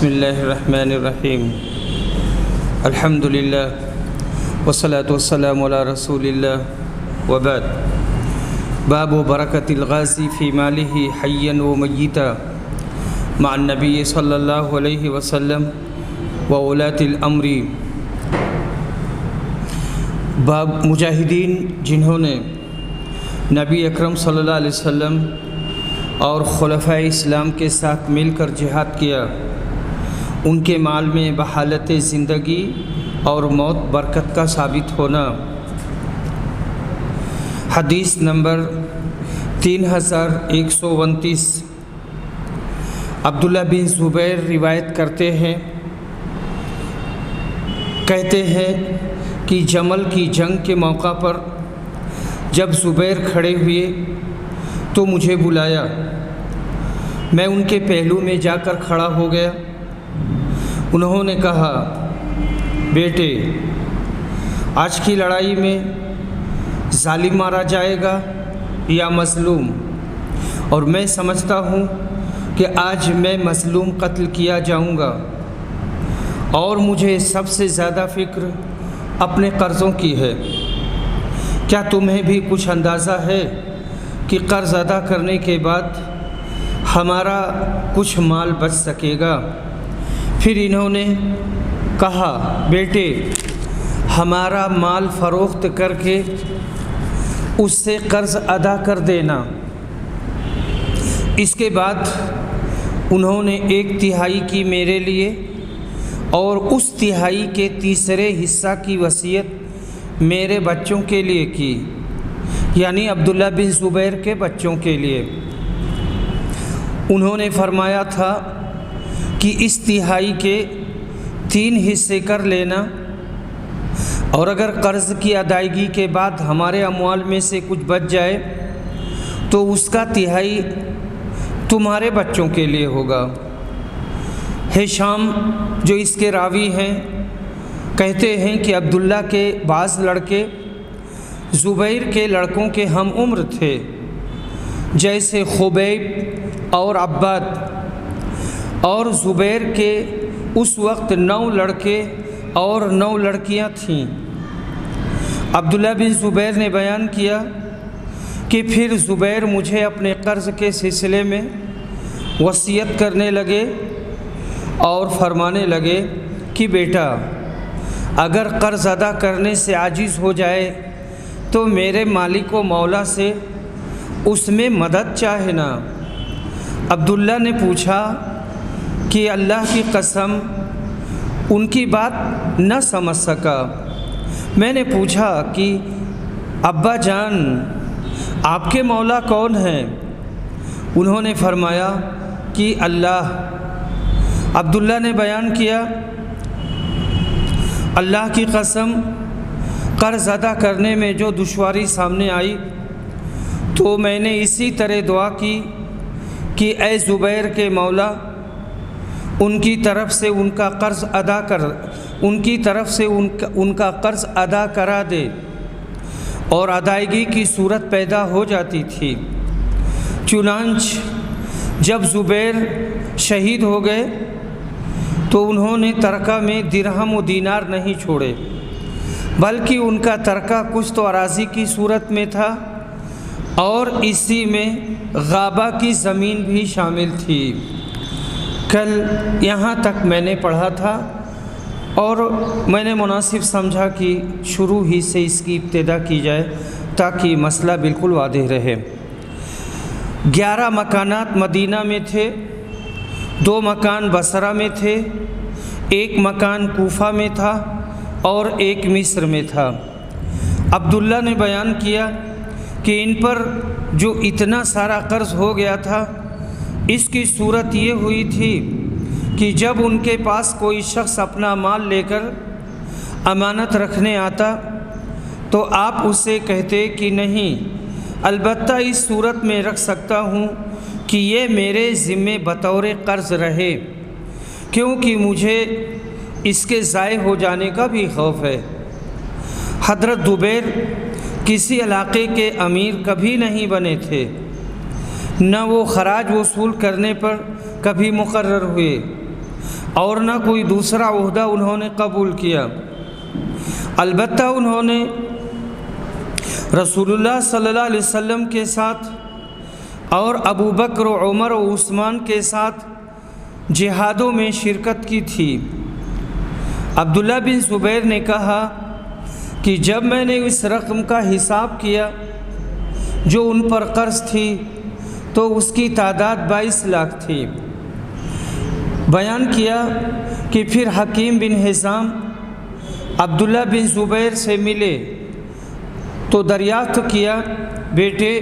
بسم اللہ الرحمن الرحیم الحمد للہ والصلاة والسلام علی رسول اللہ وبعد باب برکت الغازی فی مالہ حیا و میتا مع النبی صلی اللہ علیہ وسلم و اولاۃ الامر۔ باب مجاہدین جنہوں نے نبی اکرم صلی اللہ علیہ وسلم اور خلفائے اسلام کے ساتھ مل کر جہاد کیا، ان کے مال میں بحالت زندگی اور موت برکت کا ثابت ہونا۔ حدیث نمبر 3129۔ عبداللہ بن زبیر روایت کرتے ہیں، کہتے ہیں کہ جمل کی جنگ کے موقع پر جب زبیر کھڑے ہوئے تو مجھے بلایا، میں ان کے پہلو میں جا کر کھڑا ہو گیا۔ انہوں نے کہا، بیٹے آج کی لڑائی میں ظالم مارا جائے گا یا مظلوم؟ اور میں سمجھتا ہوں کہ آج میں مظلوم قتل کیا جاؤں گا، اور مجھے سب سے زیادہ فکر اپنے قرضوں کی ہے۔ کیا تمہیں بھی کچھ اندازہ ہے کہ قرض ادا کرنے کے بعد ہمارا کچھ مال بچ سکے گا؟ پھر انہوں نے کہا، بیٹے ہمارا مال فروخت کر کے اس سے قرض ادا کر دینا۔ اس کے بعد انہوں نے 1/3 کی میرے لیے اور اس 1/3 کے تیسرے حصہ کی وصیت میرے بچوں کے لیے کی، یعنی عبداللہ بن زبیر کے بچوں کے لیے۔ انہوں نے فرمایا تھا کہ اس 1/3 کے 3 حصے کر لینا، اور اگر قرض کی ادائیگی کے بعد ہمارے اموال میں سے کچھ بچ جائے تو اس کا 1/3 تمہارے بچوں کے لیے ہوگا۔ ہشام جو اس کے راوی ہیں کہتے ہیں کہ عبداللہ کے بعض لڑکے زبیر کے لڑکوں کے ہم عمر تھے، جیسے خبیب اور عباد، اور زبیر کے اس وقت 9 لڑکے اور 9 لڑکیاں تھیں۔ عبداللہ بن زبیر نے بیان کیا کہ پھر زبیر مجھے اپنے قرض کے سلسلے میں وصیت کرنے لگے اور فرمانے لگے کہ بیٹا اگر قرض ادا کرنے سے عاجز ہو جائے تو میرے مالک و مولا سے اس میں مدد چاہنا۔ عبداللہ نے پوچھا کہ اللہ کی قسم ان کی بات نہ سمجھ سکا۔ میں نے پوچھا کہ ابا جان آپ کے مولا کون ہیں؟ انہوں نے فرمایا کہ اللہ۔ عبداللہ نے بیان کیا، اللہ کی قسم قرض ادا کرنے میں جو دشواری سامنے آئی تو میں نے اسی طرح دعا کی کہ اے زبیر کے مولا ان کی طرف سے ان کا قرض ادا کرا دے، اور ادائیگی کی صورت پیدا ہو جاتی تھی۔ چنانچہ جب زبیر شہید ہو گئے تو انہوں نے ترکہ میں درہم و دینار نہیں چھوڑے، بلکہ ان کا ترکہ کچھ تو اراضی کی صورت میں تھا اور اسی میں غابہ کی زمین بھی شامل تھی۔ کل یہاں تک میں نے پڑھا تھا، اور میں نے مناسب سمجھا کہ شروع ہی سے اس کی ابتدا کی جائے تاکہ مسئلہ بالکل واضح رہے۔ 11 مکانات مدینہ میں تھے، 2 مکان بصرہ میں تھے، 1 مکان کوفہ میں تھا اور 1 مصر میں تھا۔ عبداللہ نے بیان کیا کہ ان پر جو اتنا سارا قرض ہو گیا تھا، اس کی صورت یہ ہوئی تھی کہ جب ان کے پاس کوئی شخص اپنا مال لے کر امانت رکھنے آتا تو آپ اسے کہتے کہ نہیں، البتہ اس صورت میں رکھ سکتا ہوں کہ یہ میرے ذمے بطور قرض رہے، کیونکہ مجھے اس کے ضائع ہو جانے کا بھی خوف ہے۔ حضرت زبیر کسی علاقے کے امیر کبھی نہیں بنے تھے، نہ وہ خراج وصول کرنے پر کبھی مقرر ہوئے، اور نہ کوئی دوسرا عہدہ انہوں نے قبول کیا۔ البتہ انہوں نے رسول اللہ صلی اللہ علیہ وسلم کے ساتھ اور ابو بکر و عمر و عثمان کے ساتھ جہادوں میں شرکت کی تھی۔ عبداللہ بن زبیر نے کہا کہ جب میں نے اس رقم کا حساب کیا جو ان پر قرض تھی تو اس کی تعداد 22 لاکھ تھی۔ بیان کیا کہ پھر حکیم بن حزام عبداللہ بن زبیر سے ملے تو دریافت کیا، بیٹے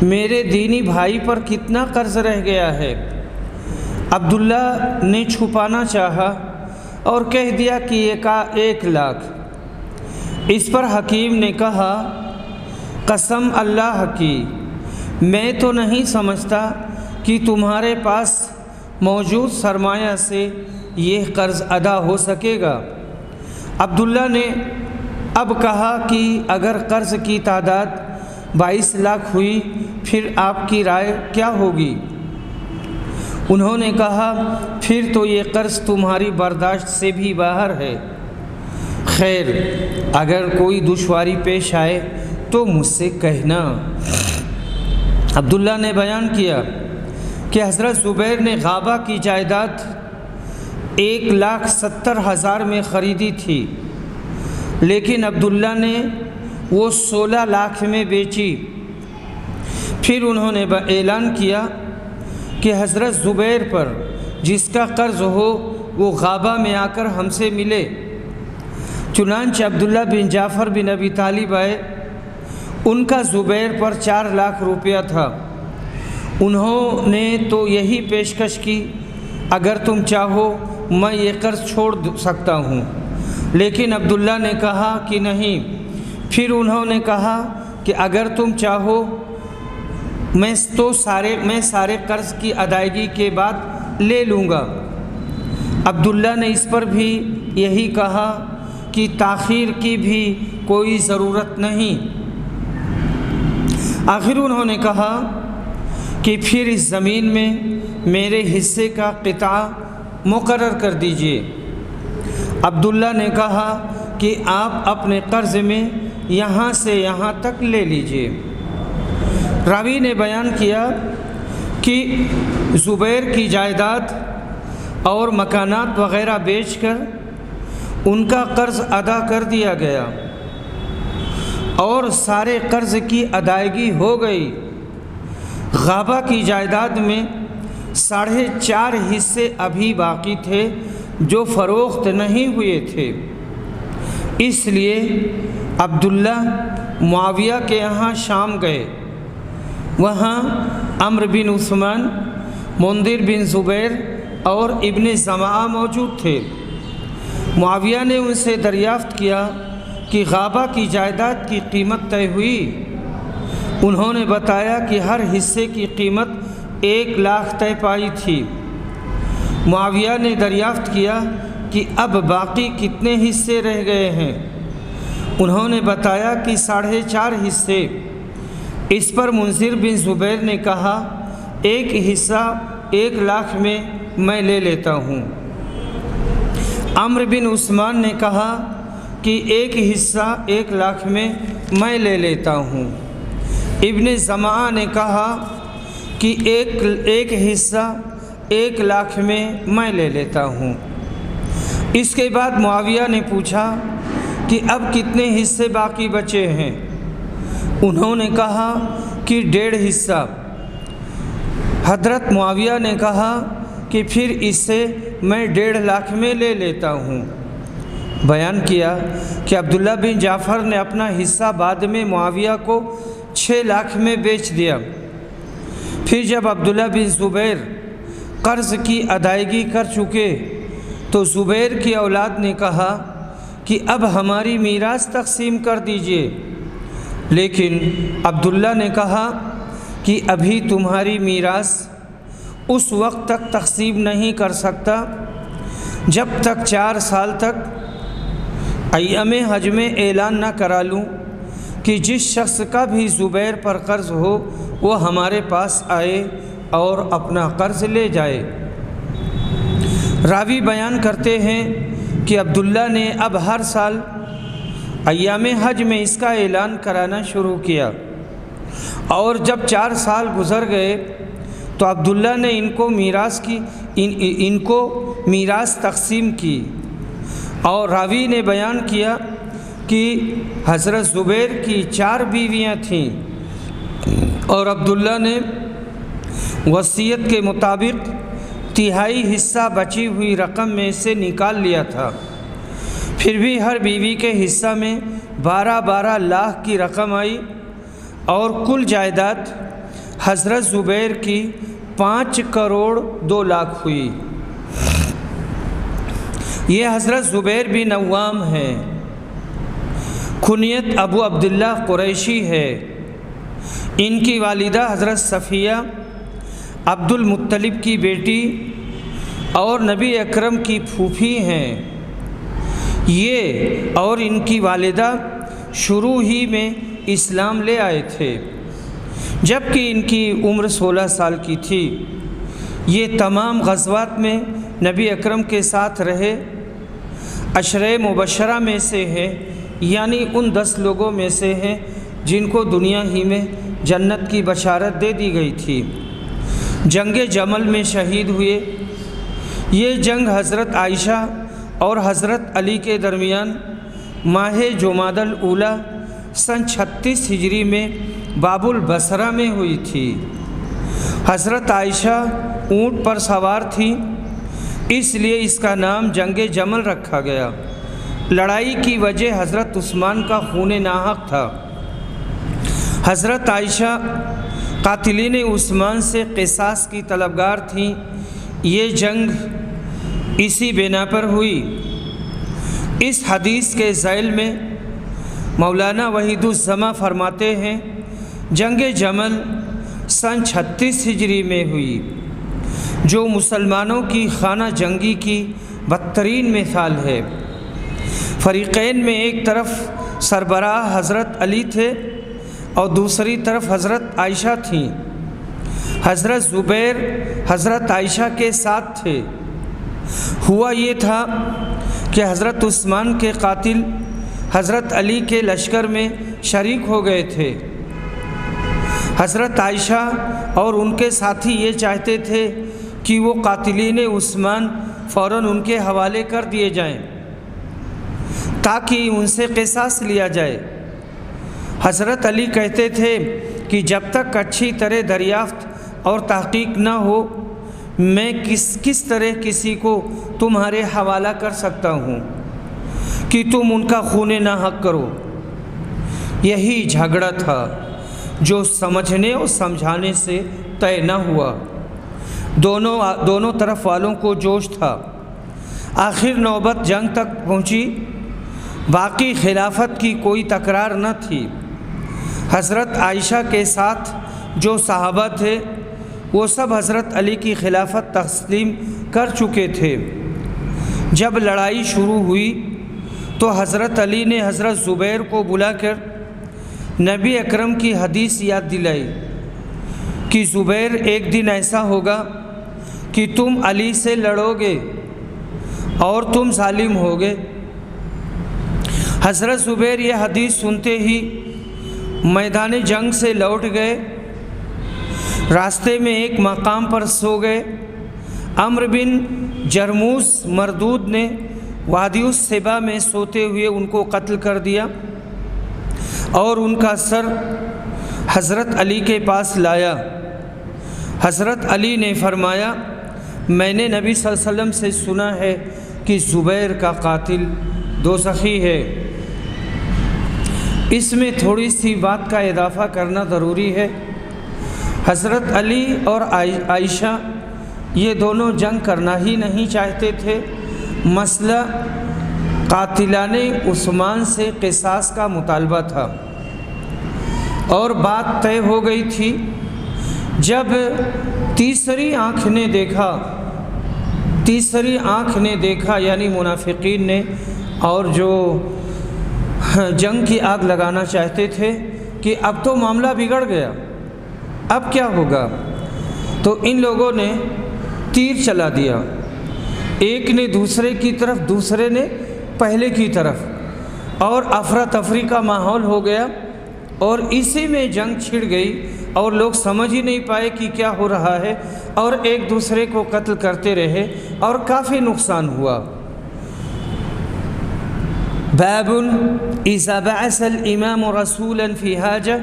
میرے دینی بھائی پر کتنا قرض رہ گیا ہے؟ عبداللہ نے چھپانا چاہا اور کہہ دیا کہ 1 لاکھ۔ اس پر حکیم نے کہا، قسم اللہ کی، میں تو نہیں سمجھتا کہ تمہارے پاس موجود سرمایہ سے یہ قرض ادا ہو سکے گا۔ عبداللہ نے اب کہا کہ اگر قرض کی تعداد 22 لاکھ ہوئی پھر آپ کی رائے کیا ہوگی؟ انہوں نے کہا، پھر تو یہ قرض تمہاری برداشت سے بھی باہر ہے۔ خیر، اگر کوئی دشواری پیش آئے تو مجھ سے کہنا۔ عبداللہ نے بیان کیا کہ حضرت زبیر نے غابہ کی جائیداد 1,70,000 میں خریدی تھی، لیکن عبداللہ نے وہ 16 لاکھ میں بیچی۔ پھر انہوں نے اعلان کیا کہ حضرت زبیر پر جس کا قرض ہو وہ غابہ میں آ کر ہم سے ملے۔ چنانچہ عبداللہ بن جعفر بن ابی طالب آئے، ان کا زبیر پر 4 لاکھ روپیہ تھا۔ انہوں نے تو یہی پیشکش کی، اگر تم چاہو میں یہ قرض چھوڑ سکتا ہوں، لیکن عبداللہ نے کہا کہ نہیں۔ پھر انہوں نے کہا کہ اگر تم چاہو میں سارے قرض کی ادائیگی کے بعد لے لوں گا۔ عبداللہ نے اس پر بھی یہی کہا کہ تاخیر کی بھی کوئی ضرورت نہیں۔ آخر انہوں نے کہا کہ پھر اس زمین میں میرے حصے کا قطعہ مقرر کر دیجئے۔ عبداللہ نے کہا کہ آپ اپنے قرض میں یہاں سے یہاں تک لے لیجئے۔ راوی نے بیان کیا کہ زبیر کی جائیداد اور مکانات وغیرہ بیچ کر ان کا قرض ادا کر دیا گیا اور سارے قرض کی ادائیگی ہو گئی۔ غابہ کی جائیداد میں 4.5 حصے ابھی باقی تھے جو فروخت نہیں ہوئے تھے۔ اس لیے عبداللہ معاویہ کے یہاں شام گئے۔ وہاں عمرو بن عثمان، منذر بن زبیر اور ابن زمعہ موجود تھے۔ معاویہ نے ان سے دریافت کیا کہ غابہ کی جائیداد کی قیمت طے ہوئی؟ انہوں نے بتایا کہ ہر حصے کی قیمت 1 لاکھ طے پائی تھی۔ معاویہ نے دریافت کیا کہ اب باقی کتنے حصے رہ گئے ہیں؟ انہوں نے بتایا کہ 4.5 حصے۔ اس پر منذر بن زبیر نے کہا، 1 حصہ 1 لاکھ میں لے لیتا ہوں۔ عمرو بن عثمان نے کہا کہ 1 حصہ 1 لاکھ میں لے لیتا ہوں۔ ابن زمعہ نے کہا کہ ایک حصہ 1 لاکھ میں لے لیتا ہوں۔ اس کے بعد معاویہ نے پوچھا کہ اب کتنے حصے باقی بچے ہیں؟ انہوں نے کہا کہ 1.5 حصہ۔ حضرت معاویہ نے کہا کہ پھر اس سے میں 1.5 لاکھ میں لے لیتا ہوں۔ بیان کیا کہ عبداللہ بن جعفر نے اپنا حصہ بعد میں معاویہ کو 6 لاکھ میں بیچ دیا۔ پھر جب عبداللہ بن زبیر قرض کی ادائیگی کر چکے تو زبیر کی اولاد نے کہا کہ اب ہماری میراث تقسیم کر دیجئے، لیکن عبداللہ نے کہا کہ ابھی تمہاری میراث اس وقت تک تقسیم نہیں کر سکتا جب تک 4 سال تک ایام حج میں اعلان نہ کرا لوں کہ جس شخص کا بھی زبیر پر قرض ہو وہ ہمارے پاس آئے اور اپنا قرض لے جائے۔ راوی بیان کرتے ہیں کہ عبداللہ نے اب ہر سال ایام حج میں اس کا اعلان کرانا شروع کیا، اور جب 4 سال گزر گئے تو عبداللہ نے ان کو میراث تقسیم کی، اور راوی نے بیان کیا کہ حضرت زبیر کی 4 بیویاں تھیں، اور عبداللہ نے وصیت کے مطابق 1/3 حصہ بچی ہوئی رقم میں سے نکال لیا تھا۔ پھر بھی ہر بیوی کے حصہ میں 12 لاکھ کی رقم آئی، اور کل جائیداد حضرت زبیر کی 5 کروڑ 2 لاکھ ہوئی۔ یہ حضرت زبیر بن عوام ہیں، کنیت ابو عبداللہ قریشی ہے۔ ان کی والدہ حضرت صفیہ عبد المطلب کی بیٹی اور نبی اکرم کی پھوپھی ہیں۔ یہ اور ان کی والدہ شروع ہی میں اسلام لے آئے تھے جبکہ ان کی عمر 16 سال کی تھی۔ یہ تمام غزوات میں نبی اکرم کے ساتھ رہے، عشرہ مبشرہ میں سے ہے، یعنی ان 10 لوگوں میں سے ہیں جن کو دنیا ہی میں جنت کی بشارت دے دی گئی تھی۔ جنگ جمل میں شہید ہوئے۔ یہ جنگ حضرت عائشہ اور حضرت علی کے درمیان ماہ جمادی الاولیٰ سن 36 ہجری میں باب البصرہ میں ہوئی تھی۔ حضرت عائشہ اونٹ پر سوار تھی، اس لیے اس کا نام جنگ جمل رکھا گیا۔ لڑائی کی وجہ حضرت عثمان کا خون ناحق تھا۔ حضرت عائشہ قاتلین عثمان سے قصاص کی طلبگار تھیں۔ یہ جنگ اسی بنا پر ہوئی۔ اس حدیث کے ذیل میں مولانا وحید الزماں فرماتے ہیں جنگ جمل سن 36 ہجری میں ہوئی، جو مسلمانوں کی خانہ جنگی کی بدترین مثال ہے۔ فریقین میں ایک طرف سربراہ حضرت علی تھے اور دوسری طرف حضرت عائشہ تھیں۔ حضرت زبیر حضرت عائشہ کے ساتھ تھے۔ ہوا یہ تھا کہ حضرت عثمان کے قاتل حضرت علی کے لشکر میں شریک ہو گئے تھے۔ حضرت عائشہ اور ان کے ساتھی یہ چاہتے تھے کہ وہ قاتلین عثمان فوراً ان کے حوالے کر دیے جائیں تاکہ ان سے قصاص لیا جائے۔ حضرت علی کہتے تھے کہ جب تک اچھی طرح دریافت اور تحقیق نہ ہو میں کس طرح کسی کو تمہارے حوالہ کر سکتا ہوں کہ تم ان کا خون ناحق کرو۔ یہی جھگڑا تھا جو سمجھنے اور سمجھانے سے طے نہ ہوا۔ دونوں طرف والوں کو جوش تھا۔ آخر نوبت جنگ تک پہنچی۔ باقی خلافت کی کوئی تکرار نہ تھی۔ حضرت عائشہ کے ساتھ جو صحابہ تھے وہ سب حضرت علی کی خلافت تسلیم کر چکے تھے۔ جب لڑائی شروع ہوئی تو حضرت علی نے حضرت زبیر کو بلا کر نبی اکرم کی حدیث یاد دلائی کہ زبیر ایک دن ایسا ہوگا کہ تم علی سے لڑو گے اور تم ظالم ہوگے۔ حضرت زبیر یہ حدیث سنتے ہی میدان جنگ سے لوٹ گئے۔ راستے میں ایک مقام پر سو گئے۔ عمرو بن جرموس مردود نے وادی السبا میں سوتے ہوئے ان کو قتل کر دیا اور ان کا سر حضرت علی کے پاس لایا۔ حضرت علی نے فرمایا میں نے نبی صلی اللہ علیہ وسلم سے سنا ہے کہ زبیر کا قاتل دوزخی ہے۔ اس میں تھوڑی سی بات کا اضافہ کرنا ضروری ہے۔ حضرت علی اور عائشہ یہ دونوں جنگ کرنا ہی نہیں چاہتے تھے۔ مسئلہ قاتلان عثمان سے قصاص کا مطالبہ تھا اور بات طے ہو گئی تھی۔ جب تیسری آنکھ نے دیکھا یعنی منافقین نے اور جو جنگ کی آگ لگانا چاہتے تھے کہ اب تو معاملہ بگڑ گیا، اب کیا ہوگا، تو ان لوگوں نے تیر چلا دیا۔ ایک نے دوسرے کی طرف، دوسرے نے پہلے کی طرف، اور افراتفری کا ماحول ہو گیا، اور اسی میں جنگ چھڑ گئی اور لوگ سمجھ ہی نہیں پائے کہ کیا ہو رہا ہے، اور ایک دوسرے کو قتل کرتے رہے اور کافی نقصان ہوا۔ باب اذا بعث الامام رسولا في حاجة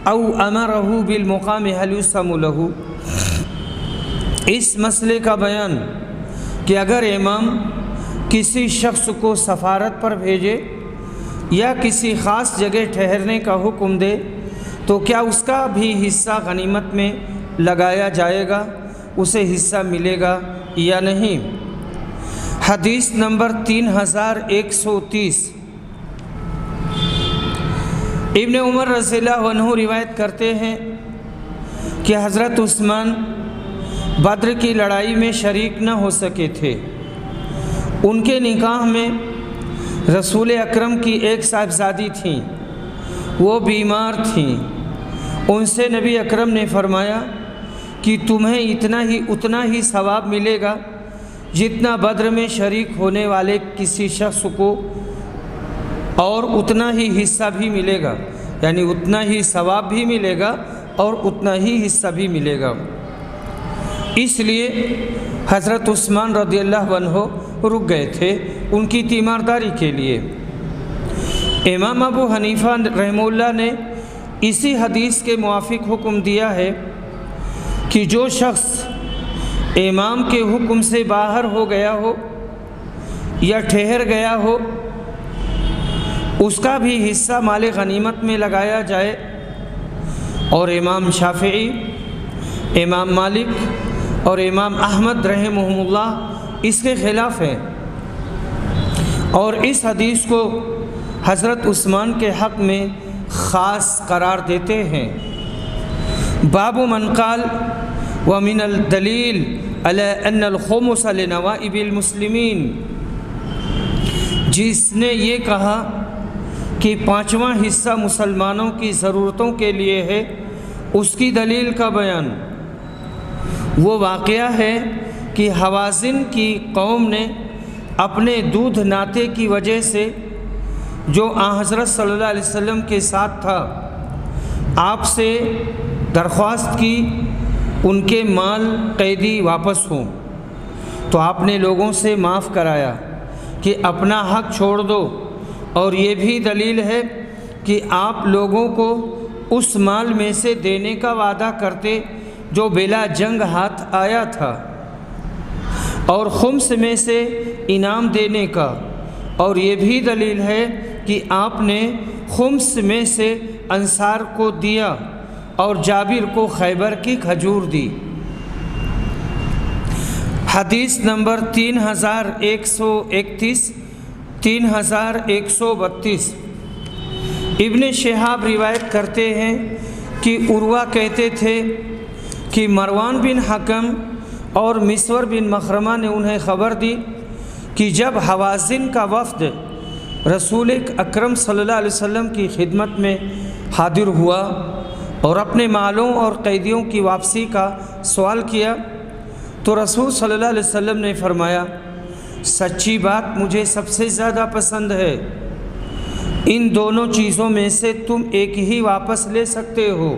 او امره بالمقام هل يسم له۔ اس مسئلے کا بیان کہ اگر امام کسی شخص کو سفارت پر بھیجے یا کسی خاص جگہ ٹھہرنے کا حکم دے تو کیا اس کا بھی حصہ غنیمت میں لگایا جائے گا، اسے حصہ ملے گا یا نہیں۔ حدیث نمبر 3130۔ ابن عمر رضی اللہ عنہ روایت کرتے ہیں کہ حضرت عثمان بدر کی لڑائی میں شریک نہ ہو سکے تھے۔ ان کے نکاح میں رسول اکرم کی ایک صاحبزادی تھیں، وہ بیمار تھیں۔ ان سے نبی اکرم نے فرمایا کہ تمہیں اتنا ہی ثواب ملے گا جتنا بدر میں شریک ہونے والے کسی شخص کو، اور اتنا ہی حصہ بھی ملے گا، یعنی اتنا ہی ثواب بھی ملے گا اور اتنا ہی حصہ بھی ملے گا۔ اس لیے حضرت عثمان رضی اللہ عنہ رک گئے تھے ان کی تیمارداری کے لیے۔ امام ابو حنیفہ رحمہ اللہ نے اسی حدیث کے موافق حکم دیا ہے کہ جو شخص امام کے حکم سے باہر ہو گیا ہو یا ٹھہر گیا ہو، اس کا بھی حصہ مال غنیمت میں لگایا جائے۔ اور امام شافعی، امام مالک اور امام احمد رحمہم اللہ اس کے خلاف ہیں، اور اس حدیث کو حضرت عثمان کے حق میں خاص قرار دیتے ہیں۔ باب من قال ومن الدلیل علی ان الخمس لنوائب المسلمین، جس نے یہ کہا کہ 5واں حصہ مسلمانوں کی ضرورتوں کے لیے ہے، اس کی دلیل کا بیان۔ وہ واقعہ ہے کہ حوازن کی قوم نے اپنے دودھ ناطے کی وجہ سے جو حضرت صلی اللہ علیہ وسلم کے ساتھ تھا، آپ سے درخواست کی ان کے مال قیدی واپس ہوں، تو آپ نے لوگوں سے معاف کرایا کہ اپنا حق چھوڑ دو، اور یہ بھی دلیل ہے کہ آپ لوگوں کو اس مال میں سے دینے کا وعدہ کرتے جو بلا جنگ ہاتھ آیا تھا، اور خمس میں سے انعام دینے کا، اور یہ بھی دلیل ہے کہ آپ نے خمس میں سے انصار کو دیا اور جابر کو خیبر کی کھجور دی۔ حدیث نمبر 3131، 3132۔ ابن شہاب روایت کرتے ہیں کہ عروہ کہتے تھے کہ مروان بن حکم اور مسور بن مخرمہ نے انہیں خبر دی کہ جب حوازن کا وفد رسول اکرم صلی اللہ علیہ وسلم کی خدمت میں حاضر ہوا اور اپنے مالوں اور قیدیوں کی واپسی کا سوال کیا، تو رسول صلی اللہ علیہ وسلم نے فرمایا، سچی بات مجھے سب سے زیادہ پسند ہے، ان دونوں چیزوں میں سے تم ایک ہی واپس لے سکتے ہو،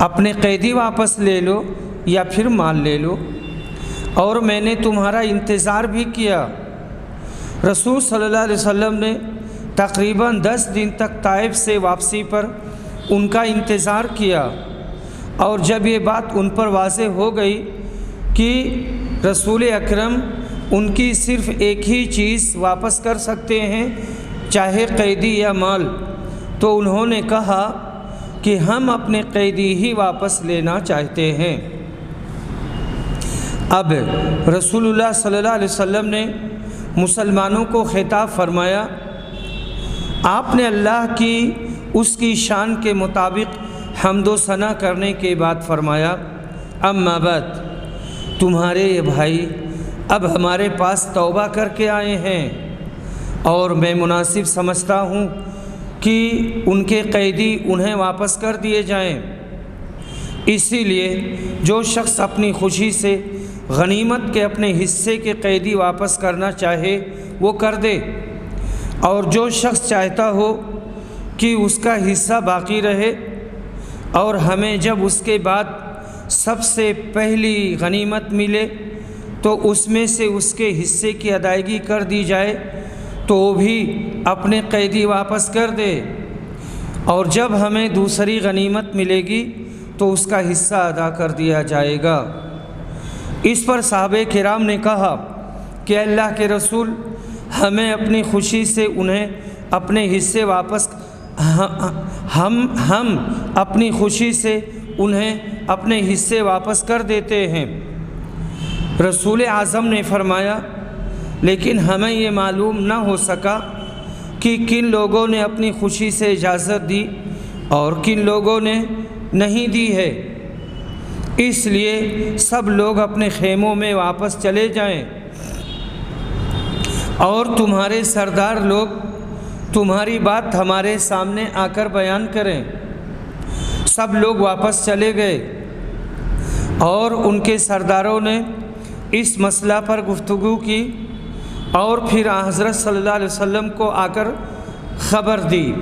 اپنے قیدی واپس لے لو یا پھر مال لے لو، اور میں نے تمہارا انتظار بھی کیا۔ رسول صلی اللہ علیہ وسلم نے تقریباً 10 دن تک طائف سے واپسی پر ان کا انتظار کیا، اور جب یہ بات ان پر واضح ہو گئی کہ رسول اکرم ان کی صرف ایک ہی چیز واپس کر سکتے ہیں، چاہے قیدی یا مال، تو انہوں نے کہا کہ ہم اپنے قیدی ہی واپس لینا چاہتے ہیں۔ اب رسول اللہ صلی اللہ علیہ وسلم نے مسلمانوں کو خطاب فرمایا۔ آپ نے اللہ کی اس کی شان کے مطابق حمد و ثنا کرنے کے بعد فرمایا، اما بعد، تمہارے یہ بھائی اب ہمارے پاس توبہ کر کے آئے ہیں، اور میں مناسب سمجھتا ہوں کہ ان کے قیدی انہیں واپس کر دیے جائیں۔ اسی لیے جو شخص اپنی خوشی سے غنیمت کے اپنے حصے کے قیدی واپس کرنا چاہے وہ کر دے، اور جو شخص چاہتا ہو کہ اس کا حصہ باقی رہے اور ہمیں جب اس کے بعد سب سے پہلی غنیمت ملے تو اس میں سے اس کے حصے کی ادائیگی کر دی جائے تو وہ بھی اپنے قیدی واپس کر دے، اور جب ہمیں دوسری غنیمت ملے گی تو اس کا حصہ ادا کر دیا جائے گا۔ اس پر صحابہ کرام نے کہا کہ اللہ کے رسول، ہمیں اپنی خوشی سے انہیں اپنے حصے واپس ہم اپنی خوشی سے انہیں اپنے حصے واپس کر دیتے ہیں۔ رسول اعظم نے فرمایا، لیکن ہمیں یہ معلوم نہ ہو سکا کہ کن لوگوں نے اپنی خوشی سے اجازت دی اور کن لوگوں نے نہیں دی ہے، اس لیے سب لوگ اپنے خیموں میں واپس چلے جائیں اور تمہارے سردار لوگ تمہاری بات ہمارے سامنے آ کر بیان کریں۔ سب لوگ واپس چلے گئے اور ان کے سرداروں نے اس مسئلہ پر گفتگو کی اور پھر حضرت صلی اللہ علیہ وسلم کو آ کر خبر دی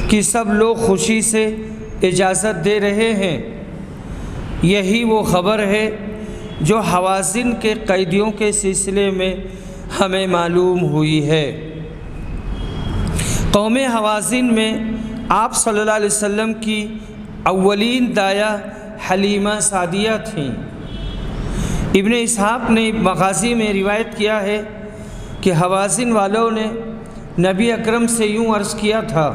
کہ سب لوگ خوشی سے اجازت دے رہے ہیں۔ یہی وہ خبر ہے جو حوازن کے قیدیوں کے سلسلے میں ہمیں معلوم ہوئی ہے۔ قوم حوازن میں آپ صلی اللہ علیہ وسلم کی اولین داعیہ حلیمہ سعدیہ تھیں۔ ابن اسحاق نے مغازی میں روایت کیا ہے کہ حوازن والوں نے نبی اکرم سے یوں عرض کیا تھا،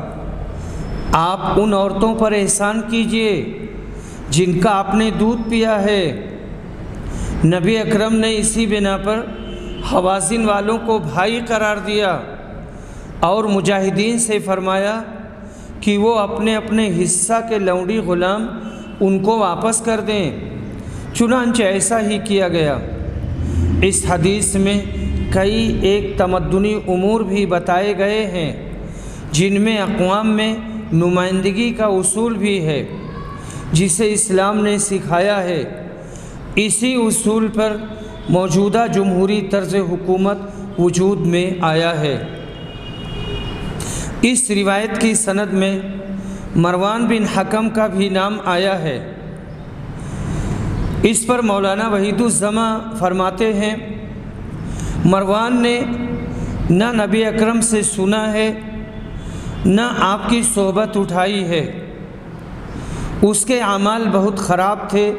آپ ان عورتوں پر احسان کیجئے جن کا آپ نے دودھ پیا ہے۔ نبی اکرم نے اسی بنا پر حوازن والوں کو بھائی قرار دیا اور مجاہدین سے فرمایا کہ وہ اپنے اپنے حصہ کے لونڈی غلام ان کو واپس کر دیں۔ چنانچہ ایسا ہی کیا گیا۔ اس حدیث میں کئی ایک تمدنی امور بھی بتائے گئے ہیں جن میں اقوام میں نمائندگی کا اصول بھی ہے جسے اسلام نے سکھایا ہے۔ اسی اصول پر موجودہ جمہوری طرز حکومت وجود میں آیا ہے۔ اس روایت کی سند میں مروان بن حکم کا بھی نام آیا ہے۔ اس پر مولانا وحید الزماں فرماتے ہیں، مروان نے نہ نبی اکرم سے سنا ہے نہ آپ کی صحبت اٹھائی ہے۔ اس کے اعمال بہت خراب تھے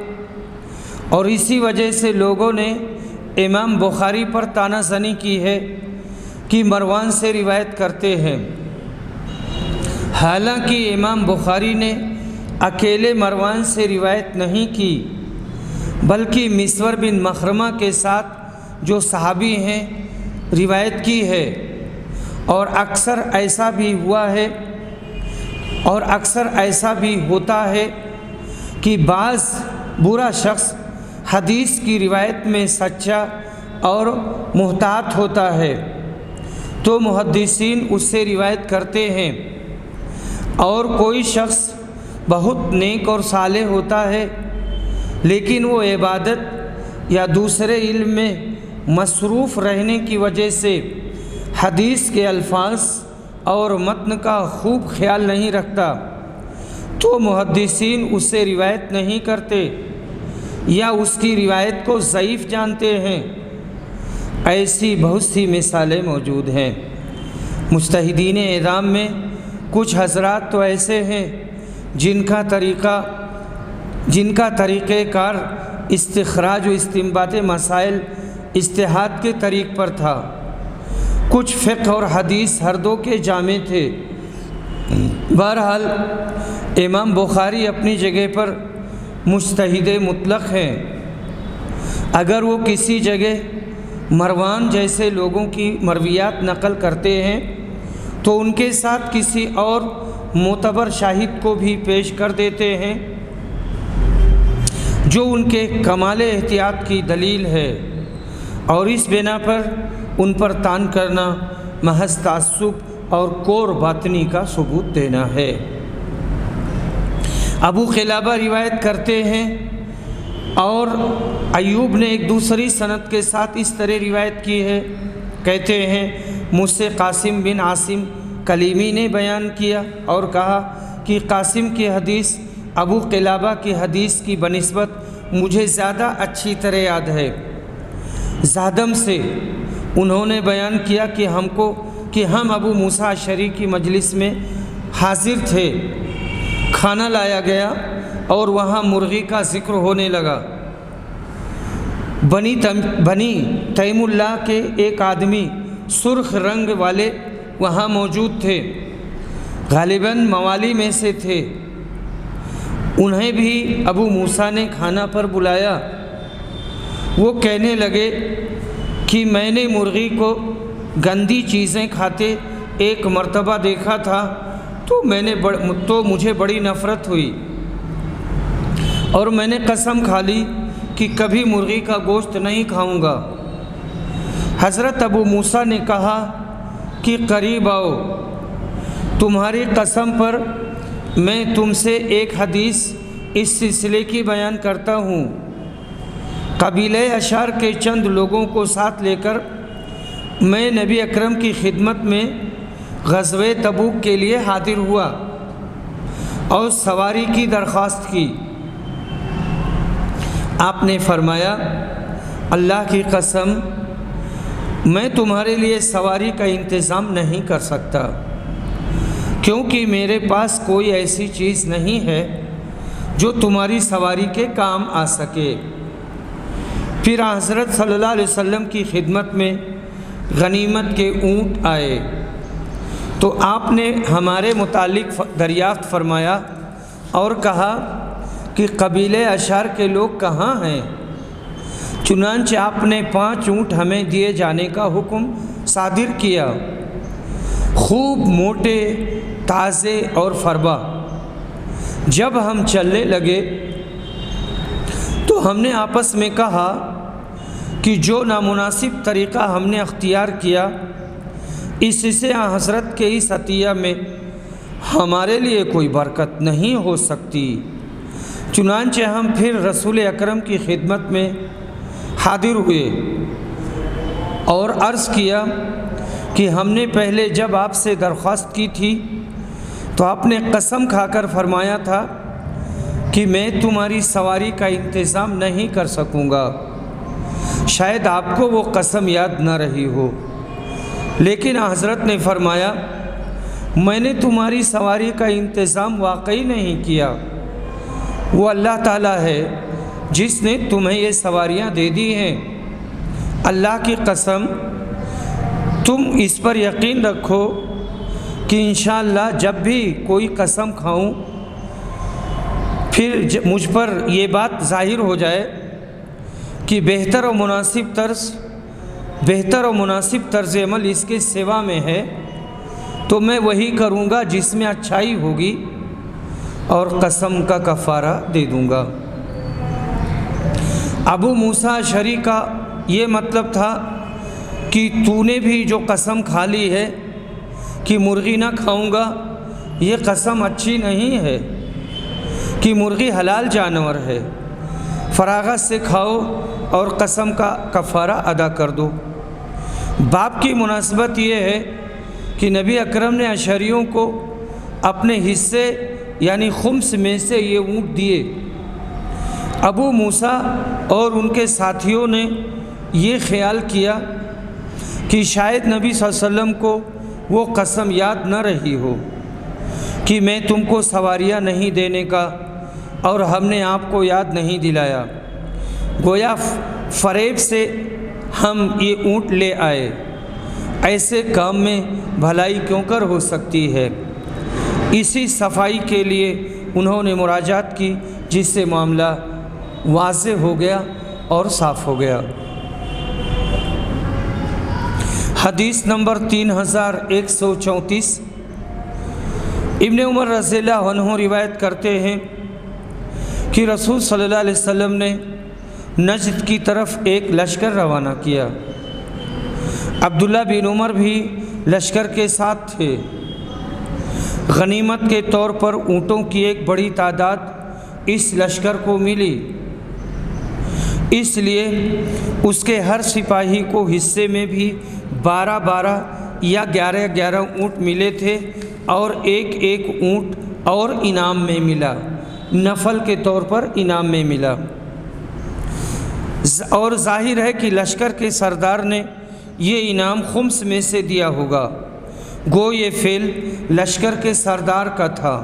اور اسی وجہ سے لوگوں نے امام بخاری پر طعنہ زنی کی ہے کہ مروان سے روایت کرتے ہیں۔ حالانکہ امام بخاری نے اکیلے مروان سے روایت نہیں کی بلکہ مسور بن مخرمہ کے ساتھ جو صحابی ہیں روایت کی ہے، اور اکثر ایسا بھی ہوتا ہے کہ بعض برا شخص حدیث کی روایت میں سچا اور محتاط ہوتا ہے تو محدثین اس سے روایت کرتے ہیں، اور کوئی شخص بہت نیک اور صالح ہوتا ہے لیکن وہ عبادت یا دوسرے علم میں مصروف رہنے کی وجہ سے حدیث کے الفاظ اور متن کا خوب خیال نہیں رکھتا تو محدثین اس سے روایت نہیں کرتے یا اس کی روایت کو ضعیف جانتے ہیں۔ ایسی بہت سی مثالیں موجود ہیں۔ مجتہدین اعظام میں کچھ حضرات تو ایسے ہیں جن کا طریقہ کار استخراج و استنباط مسائل اجتہاد کے طریق پر تھا۔ کچھ فقہ اور حدیث ہر دو کے جامع تھے۔ بہرحال امام بخاری اپنی جگہ پر مجتہد مطلق ہیں۔ اگر وہ کسی جگہ مروان جیسے لوگوں کی مرویات نقل کرتے ہیں تو ان کے ساتھ کسی اور معتبر شاہد کو بھی پیش کر دیتے ہیں جو ان کے کمال احتیاط کی دلیل ہے، اور اس بنا پر ان پر طعن کرنا محض تعصب اور کور باطنی کا ثبوت دینا ہے۔ ابو قلابہ روایت کرتے ہیں اور ایوب نے ایک دوسری سند کے ساتھ اس طرح روایت کی ہے، کہتے ہیں مجھ سے قاسم بن عاصم کلیمی نے بیان کیا اور کہا کہ قاسم کی حدیث ابو قلابہ کی حدیث کی بنسبت مجھے زیادہ اچھی طرح یاد ہے۔ زادم سے انہوں نے بیان کیا کہ ہم ابو موسیٰ اشعری کی مجلس میں حاضر تھے، کھانا لایا گیا اور وہاں مرغی کا ذکر ہونے لگا۔ بنی تیم اللہ کے ایک آدمی سرخ رنگ والے وہاں موجود تھے، غالباً موالی میں سے تھے۔ انہیں بھی ابو موسیٰ نے کھانا پر بلایا۔ وہ کہنے لگے کہ میں نے مرغی کو گندی چیزیں کھاتے ایک مرتبہ دیکھا تھا تو مجھے بڑی نفرت ہوئی اور میں نے قسم کھا لی کہ کبھی مرغی کا گوشت نہیں کھاؤں گا۔ حضرت ابو موسیٰ نے کہا کہ قریب آؤ، تمہاری قسم پر میں تم سے ایک حدیث اس سلسلے کی بیان کرتا ہوں۔ قبیلہ اشعر کے چند لوگوں کو ساتھ لے کر میں نبی اکرم کی خدمت میں غزوہ تبوک کے لیے حاضر ہوا اور سواری کی درخواست کی۔ آپ نے فرمایا اللہ کی قسم میں تمہارے لیے سواری کا انتظام نہیں کر سکتا، کیونکہ میرے پاس کوئی ایسی چیز نہیں ہے جو تمہاری سواری کے کام آ سکے۔ پھر حضرت صلی اللہ علیہ وسلم کی خدمت میں غنیمت کے اونٹ آئے تو آپ نے ہمارے متعلق دریافت فرمایا اور کہا کہ قبیلہ اشعر کے لوگ کہاں ہیں؟ چنانچہ آپ نے 5 اونٹ ہمیں دیے جانے کا حکم صادر کیا، خوب موٹے، تازے اور فربا۔ جب ہم چلنے لگے تو ہم نے آپس میں کہا کہ جو نامناسب طریقہ ہم نے اختیار کیا اس سے حضرت کے اس عطیہ میں ہمارے لیے کوئی برکت نہیں ہو سکتی۔ چنانچہ ہم پھر رسول اکرم کی خدمت میں حاضر ہوئے اور عرض کیا کہ ہم نے پہلے جب آپ سے درخواست کی تھی تو آپ نے قسم کھا کر فرمایا تھا کہ میں تمہاری سواری کا انتظام نہیں کر سکوں گا۔ شاید آپ کو وہ قسم یاد نہ رہی ہو، لیکن حضرت نے فرمایا میں نے تمہاری سواری کا انتظام واقعی نہیں کیا، وہ اللہ تعالیٰ ہے جس نے تمہیں یہ سواریاں دے دی ہیں۔ اللہ کی قسم تم اس پر یقین رکھو کہ انشاءاللہ جب بھی کوئی قسم کھاؤں پھر مجھ پر یہ بات ظاہر ہو جائے کہ بہتر و مناسب طرز عمل اس کے سوا میں ہے تو میں وہی کروں گا جس میں اچھائی ہوگی اور قسم کا کفارہ دے دوں گا۔ ابو موسیٰ اشعری کا یہ مطلب تھا کہ تو نے بھی جو قسم کھا لی ہے کہ مرغی نہ کھاؤں گا، یہ قسم اچھی نہیں ہے کہ مرغی حلال جانور ہے، فراغت سے کھاؤ اور قسم کا کفارہ ادا کر دو۔ باب کی مناسبت یہ ہے کہ نبی اکرم نے اشعریوں کو اپنے حصے یعنی خمس میں سے یہ اونٹ دیے۔ ابو موسیٰ اور ان کے ساتھیوں نے یہ خیال کیا کہ شاید نبی صلی اللہ علیہ وسلم کو وہ قسم یاد نہ رہی ہو کہ میں تم کو سواریاں نہیں دینے کا، اور ہم نے آپ کو یاد نہیں دلایا، گویا فریب سے ہم یہ اونٹ لے آئے۔ ایسے کام میں بھلائی کیوں کر ہو سکتی ہے؟ اسی صفائی کے لیے انہوں نے مراجعت کی، جس سے معاملہ واضح ہو گیا اور صاف ہو گیا۔ حدیث نمبر 3134 ابن عمر رضی اللہ عنہ روایت کرتے ہیں کہ رسول صلی اللہ علیہ وسلم نے نجد کی طرف ایک لشکر روانہ کیا۔ عبداللہ بن عمر بھی لشکر کے ساتھ تھے۔ غنیمت کے طور پر اونٹوں کی ایک بڑی تعداد اس لشکر کو ملی۔ اس لیے اس کے ہر سپاہی کو حصے میں بھی 12 یا 11 اونٹ ملے تھے، اور ایک اونٹ اور انعام میں ملا، نفل کے طور پر انعام میں ملا۔ اور ظاہر ہے کہ لشکر کے سردار نے یہ انعام خمس میں سے دیا ہوگا، گو یہ فعل لشکر کے سردار کا تھا،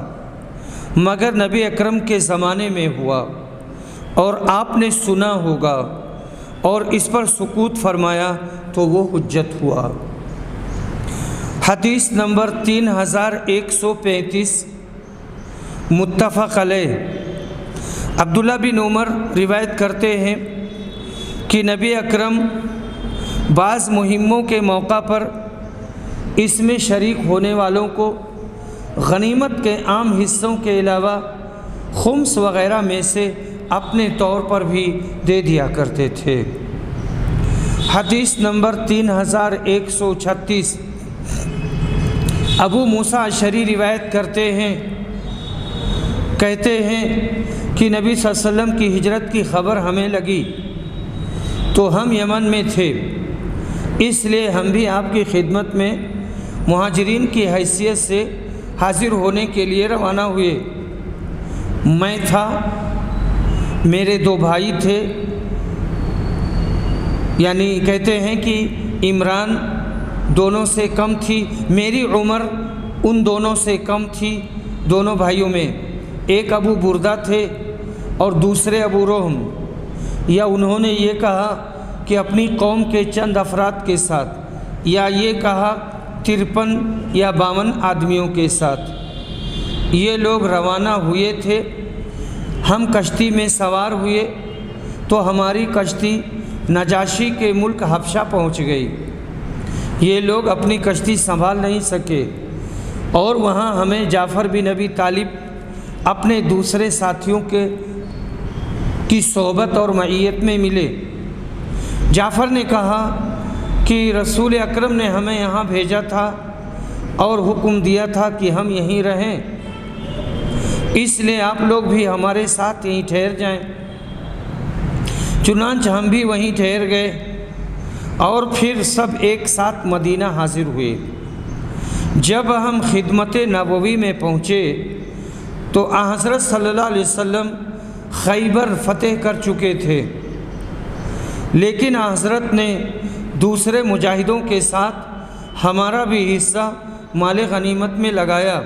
مگر نبی اکرم کے زمانے میں ہوا اور آپ نے سنا ہوگا اور اس پر سکوت فرمایا تو وہ حجت ہوا۔ حدیث نمبر 3135 متفق علیہ۔ عبداللہ بن عمر روایت کرتے ہیں کہ نبی اکرم بعض مہموں کے موقع پر اس میں شریک ہونے والوں کو غنیمت کے عام حصوں کے علاوہ خمس وغیرہ میں سے اپنے طور پر بھی دے دیا کرتے تھے۔ حدیث نمبر 3136 ابو موسیٰ اشعری روایت کرتے ہیں، کہتے ہیں کہ نبی صلی اللہ علیہ وسلم کی ہجرت کی خبر ہمیں لگی تو ہم یمن میں تھے، اس لیے ہم بھی آپ کی خدمت میں مہاجرین کی حیثیت سے حاضر ہونے کے لیے روانہ ہوئے۔ میں تھا، میرے 2 بھائی تھے، یعنی کہتے ہیں کہ عمران دونوں سے کم تھی، میری عمر ان دونوں سے کم تھی، دونوں بھائیوں میں ایک ابو بردہ تھے اور دوسرے ابو روحم، یا انہوں نے یہ کہا کہ اپنی قوم کے چند افراد کے ساتھ، یا یہ کہا 53 یا 52 آدمیوں کے ساتھ یہ لوگ روانہ ہوئے تھے۔ ہم کشتی میں سوار ہوئے تو ہماری کشتی نجاشی کے ملک حبشہ پہنچ گئی۔ یہ لوگ اپنی کشتی سنبھال نہیں سکے اور وہاں ہمیں جعفر بن ابی طالب اپنے دوسرے ساتھیوں کی صحبت اور معیت میں ملے۔ جعفر نے کہا کہ رسول اکرم نے ہمیں یہاں بھیجا تھا اور حکم دیا تھا کہ ہم یہیں رہیں، اس لیے آپ لوگ بھی ہمارے ساتھ یہیں ٹھہر جائیں۔ چنانچہ ہم بھی وہیں ٹھہر گئے اور پھر سب ایک ساتھ مدینہ حاضر ہوئے۔ جب ہم خدمت نبوی میں پہنچے تو حضرت صلی اللہ علیہ وسلم خیبر فتح کر چکے تھے، لیکن حضرت نے دوسرے مجاہدوں کے ساتھ ہمارا بھی حصہ مال غنیمت میں لگایا،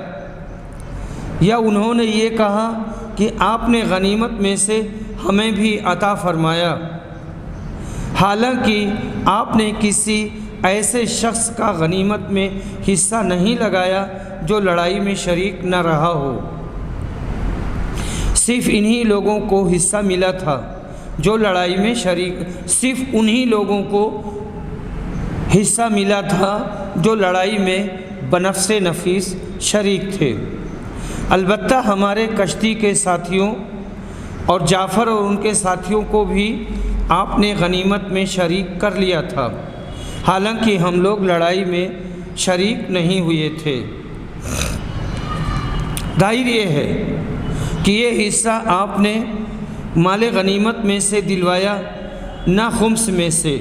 یا انہوں نے یہ کہا کہ آپ نے غنیمت میں سے ہمیں بھی عطا فرمایا، حالانکہ آپ نے کسی ایسے شخص کا غنیمت میں حصہ نہیں لگایا جو لڑائی میں شریک نہ رہا ہو، صرف انہی لوگوں کو حصہ ملا تھا جو لڑائی میں صرف انہی لوگوں کو حصہ ملا تھا جو لڑائی میں بنفس نفیس شریک تھے۔ البتہ ہمارے کشتی کے ساتھیوں اور جعفر اور ان کے ساتھیوں کو بھی آپ نے غنیمت میں شریک کر لیا تھا، حالانکہ ہم لوگ لڑائی میں شریک نہیں ہوئے تھے۔ ظاہر یہ ہے کہ یہ حصہ آپ نے مال غنیمت میں سے دلوایا، نہ خمس میں سے،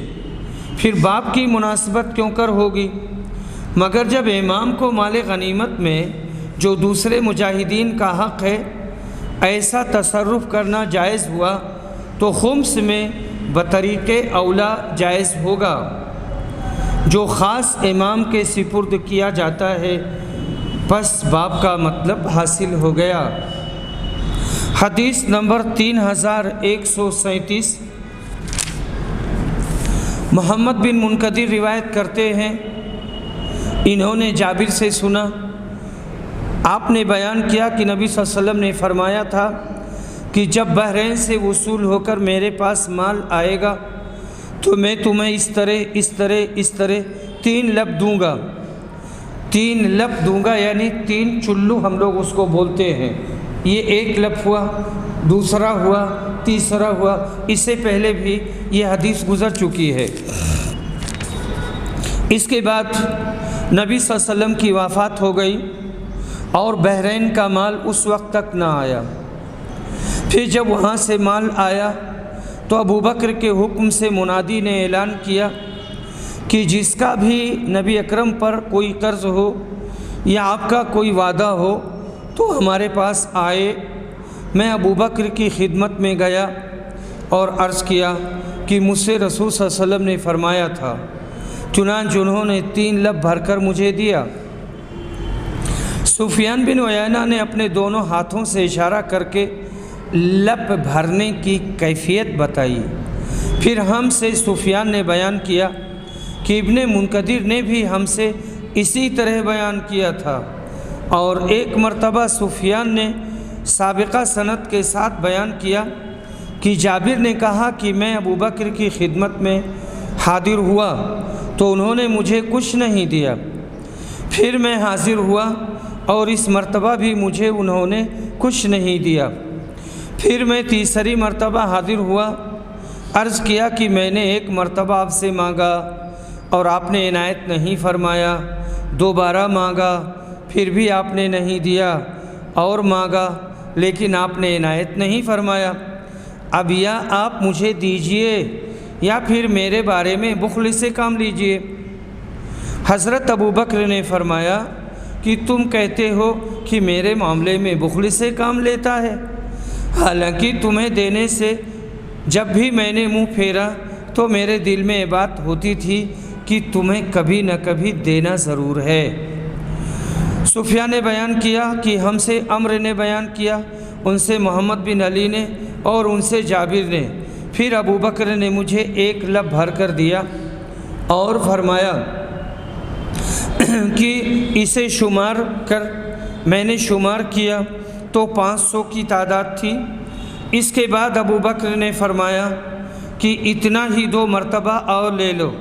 پھر باپ کی مناسبت کیوں کر ہوگی؟ مگر جب امام کو مال غنیمت میں جو دوسرے مجاہدین کا حق ہے ایسا تصرف کرنا جائز ہوا تو خمس میں بطریق اولا جائز ہوگا، جو خاص امام کے سپرد کیا جاتا ہے، پس باب کا مطلب حاصل ہو گیا۔ حدیث نمبر 3137 محمد بن منقدر روایت کرتے ہیں، انہوں نے جابر سے سنا، آپ نے بیان کیا کہ نبی صلی اللہ علیہ وسلم نے فرمایا تھا کہ جب بحرین سے وصول ہو کر میرے پاس مال آئے گا تو میں تمہیں اس طرح 3 لب دوں گا۔ 3 لب دوں گا یعنی 3 چلو ہم لوگ اس کو بولتے ہیں، یہ 1 لب ہوا، دوسرا ہوا، تیسرا ہوا، اس سے پہلے بھی یہ حدیث گزر چکی ہے۔ اس کے بعد نبی صلی اللہ علیہ وسلم کی وفات ہو گئی اور بحرین کا مال اس وقت تک نہ آیا۔ پھر جب وہاں سے مال آیا تو ابو بکر کے حکم سے منادی نے اعلان کیا کہ جس کا بھی نبی اکرم پر کوئی قرض ہو یا آپ کا کوئی وعدہ ہو تو ہمارے پاس آئے۔ میں ابو بکر کی خدمت میں گیا اور عرض کیا کہ مجھ سے رسول صلی اللہ علیہ وسلم نے فرمایا تھا، چنانچہ انہوں نے 3 لب بھر کر مجھے دیا۔ سفیان بن عیینہ نے اپنے دونوں ہاتھوں سے اشارہ کر کے لب بھرنے کی کیفیت بتائی۔ پھر ہم سے سفیان نے بیان کیا کہ ابن منکدر نے بھی ہم سے اسی طرح بیان کیا تھا، اور ایک مرتبہ سفیان نے سابقہ سند کے ساتھ بیان کیا کہ جابر نے کہا کہ میں ابو بکر کی خدمت میں حاضر ہوا تو انہوں نے مجھے کچھ نہیں دیا، پھر میں حاضر ہوا اور اس مرتبہ بھی مجھے انہوں نے کچھ نہیں دیا، پھر میں تیسری مرتبہ حاضر ہوا، عرض کیا کہ میں نے ایک مرتبہ آپ سے مانگا اور آپ نے عنایت نہیں فرمایا، دوبارہ مانگا پھر بھی آپ نے نہیں دیا، اور مانگا لیکن آپ نے عنایت نہیں فرمایا، اب یا آپ مجھے دیجئے یا پھر میرے بارے میں بخل سے کام لیجئے۔ حضرت ابو بکر نے فرمایا کہ تم کہتے ہو کہ میرے معاملے میں بخل سے کام لیتا ہے، حالانکہ تمہیں دینے سے جب بھی میں نے منہ پھیرا تو میرے دل میں یہ بات ہوتی تھی کہ تمہیں کبھی نہ کبھی دینا ضرور ہے۔ سفیان نے بیان کیا کہ ہم سے عمرو نے بیان کیا، ان سے محمد بن علی نے اور ان سے جابر نے، پھر ابو بکر نے مجھے 1 لب بھر کر دیا اور فرمایا کہ اسے شمار کر۔ میں نے شمار کیا تو 500 کی تعداد تھی۔ اس کے بعد ابو بکر نے فرمایا کہ اتنا ہی 2 مرتبہ اور لے لو،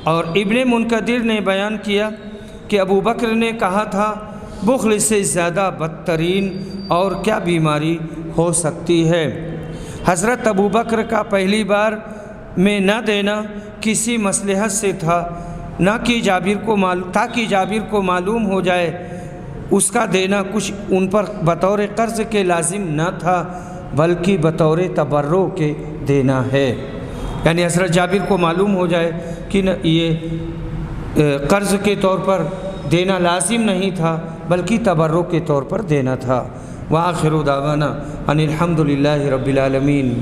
اور ابن منکدر نے بیان کیا کہ ابو بکر نے کہا تھا بخل سے زیادہ بدترین اور کیا بیماری ہو سکتی ہے۔ حضرت ابو بکر کا پہلی بار میں نہ دینا کسی مصلحت سے تھا، نہ کہ تاکہ جابر کو معلوم ہو جائے اس کا دینا کچھ ان پر بطور قرض کے لازم نہ تھا بلکہ بطور تبرع کے دینا ہے، یعنی حضرت جابر کو معلوم ہو جائے کہ یہ قرض کے طور پر دینا لازم نہیں تھا بلکہ تبرع کے طور پر دینا تھا۔ وآخر دعوانا ان الحمد للہ رب العالمین۔